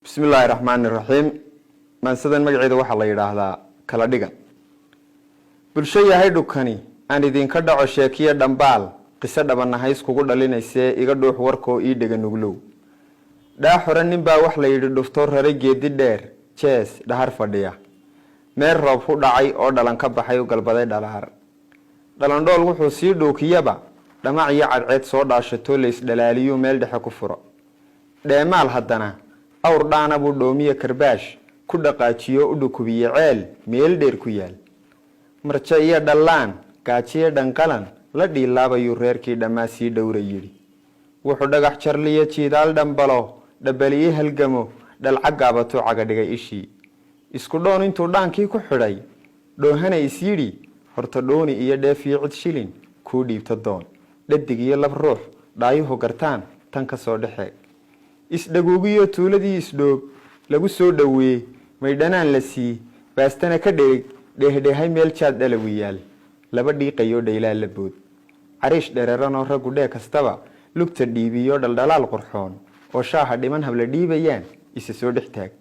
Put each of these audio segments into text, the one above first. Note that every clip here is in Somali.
بسم الله الرحمن الرحيم من سدن مقعيدا waxa la yiraahdaa kala dhigan bulshada haydukani aan idin ka dhaco sheekiyo dhambaal qisa dhabanahay iskugu dhalinayse iga dhuux warkoo ii dhiga nuglow daa xoran nin baa wax la yiri doctor rare geedi dheer jees dhahar fadhiya meer roob ku dhacay oo dhalan ka baxay galbaday dhalaar dhalan dhool wuxuu sii dhookiyaba dhamac iyo cadceed soo dhaashato leys dhalaaliyo meel dhexe ku furo dheemaal haddana awr dhaana buu dhoomiye karbaash ku dhaqaajiyo u dhukubiye ceel meel dheer ku yaal marja iyo dhalaan gaajiye dhanqalan la dhiilaabayu reerkii dhamaasii dhowra yiri wuxuu dhagax jarliye jiidaal dhambalo dhabaliye halgamo dhalcagaabato caga dhigay ishii isku dhoon intuu dhaankii ku xidhay dhoohana is yidhi horta dhooni iyo dheefiyo cid shilin kuu dhiibta doon dhadig iyo lab ruux dhaayuhu gartaan tan ka soo dhexe isdhaguugiyo tuuladii isdhoob lagu soo dhaweeyay maydhanaan la sii baastana ka dheehdheehay meel jaad dhalawi yaal laba dhiiqayo dhaylaa la bood cariish dhereeranoo raggu dhee kastaba lugta dhiibiyo dhaldhalaal qurxoon oo shaaha dhiman habla dhiibayaan isa soo dhex taag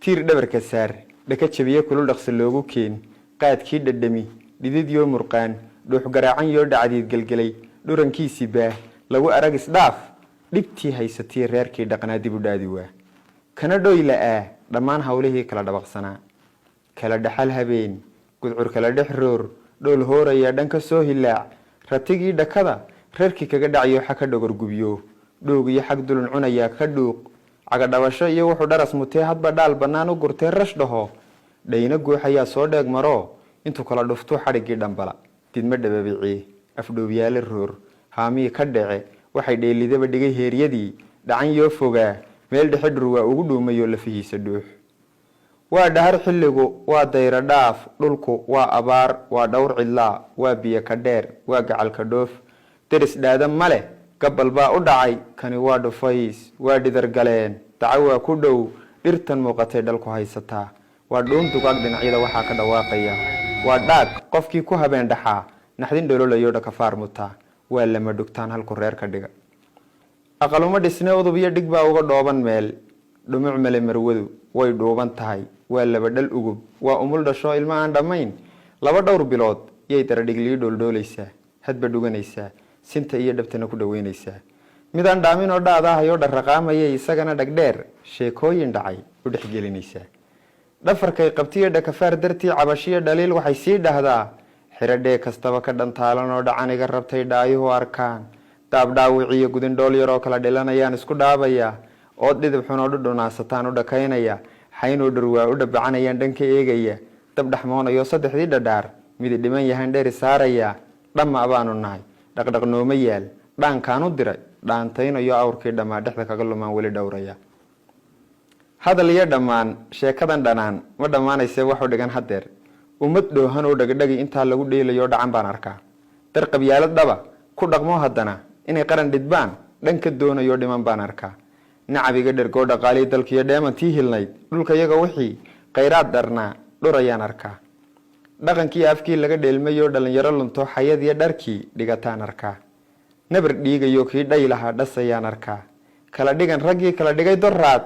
tiir dhabarka saar dhaka jabiye kulul dhaqso loogu keen qaadkii dhadhami dhididiyo murqaan dhuux garaacan yoo dhacdiid galgalay dhurankiisii baah lagu arag isdhaaf dhibtii haysatii reerkii dhaqnaa dib u dhaadi waa kana dhoyla dhammaan hawlihii kala dhabaqsanaa kala dhaxal habeen gudcur kala dhex roor dhool hooraya dhanka soo hilaac ratigii dhakada reerkii kaga dhacayo xaka dhogor gubyo dhoog iyo xag dulun cunaya ka dhuuq caga dhabasho iyo wuxuu dharas mutee hadba dhaal bannaan u gurtee rash dhaho dhayna guuxayaa soo dheeg maro intuu kala dhuftuu xadhiggii dhambala didma dhababicii afdhoobyaale roor haamii ka dhece waxay dheelidaba dhigay heeryadii dhacan yoo fogaa meel dhexe dhurwaa ugu dhuumayoo lafihiisa dhuux waa dhahar xilligu waa dayra dhaaf dhulku waa abaar waa dhowr cidlaa waa biyo ka dheer waa gacalka dhoof deris dhaada male gabal baa u dhacay kani waa dhufays waa dhidar galeen daco waa ku dhow dhirtan muuqatay dhalku haysataa waa dhuun dugaag dhinacyada waxaa ka dhawaaqaya waa dhaag qofkii ku habeen dhaxaa naxdin dhololayo dhakafaar mutaa waa lama dhugtaan halku reer ka dhiga aqaluma dhisne udub iyo dhig baa uga dhooban meel dhumuc male marwadu way dhuuban tahay waa laba dhal ugub waa umul dhasho ilma aan dhammayn laba dhowr bilood yay daradhiglii dhooldhoolaysaa hadba dhuganaysaa sinta iyo dhabtana ku dhaweynaysaa midaan dhaamin oo dhaadahayoo dharraqaamayay isagana dhagdheer sheekooyin dhacay u dhexgelinaysaa dhafarkay qabtiyo dhakafaar dartii cabashiyo dhaliil waxay sii dhahdaa xiradhee kastaba ka dhantaalan oo dhacaniga rabtay dhaayuhu arkaan daabdhaawiciyo gudindhool yaroo kala dhilanayaan isku dhaabayaa ood dhidib xunoo dhudhunaasataan u dhakaynaya xaynoo dhurwaa u dhabacanayaan dhanka eegaya dab dhaxmoonayo saddexdii dhadhaar midi dhiman yahaan dheeri saaraya dhamma abaanu nahay dhaqdhaq nooma yaal dhaankaan u diray dhaantaynayo awrkii dhammaa dhexda kaga lumaan weli dhowraya hadal iyo dhammaan sheekadan dhanaan ma dhammaanayse waxu dhigan hadeer ummad dhoohan oo dhagdhagi intaa lagu dheelayo dhacan baan arkaa dar qabyaalad dhaba ku dhaqmo haddana inay qaran dhidbaan dhanka doonayo dhiman baan arkaa nacabiga dhergoo dhaqaalii dalkiyo dheemantii hilnayd dhulka iyaga wixii khayraad dharnaa dhurayaan arkaa dhaqankii afkii laga dheelmayoo dhalinyaro lunto xayadiyo dharkii dhigataan arkaa nabar dhiigayo kii dhay lahaa dhasayaan arkaa kala dhigan raggii kala dhigay doraad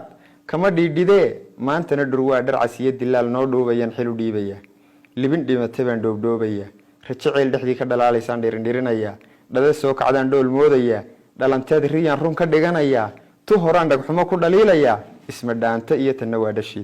kama dhiidhidee maantana dhurwaa dharcasiyo dilaal noo dhuubayaan xilu dhiibaya libin dhimata baan dhoobdhoobaya rajo ceel dhexdii ka dhalaalaysaan dhirindhirinaya dhada soo kacdaan dhool moodaya dhalanteed riyaan run ka dhiganaya tu horaan dhagxumo ku dhaliilaya isma dhaanta iyo tanna waa dhashi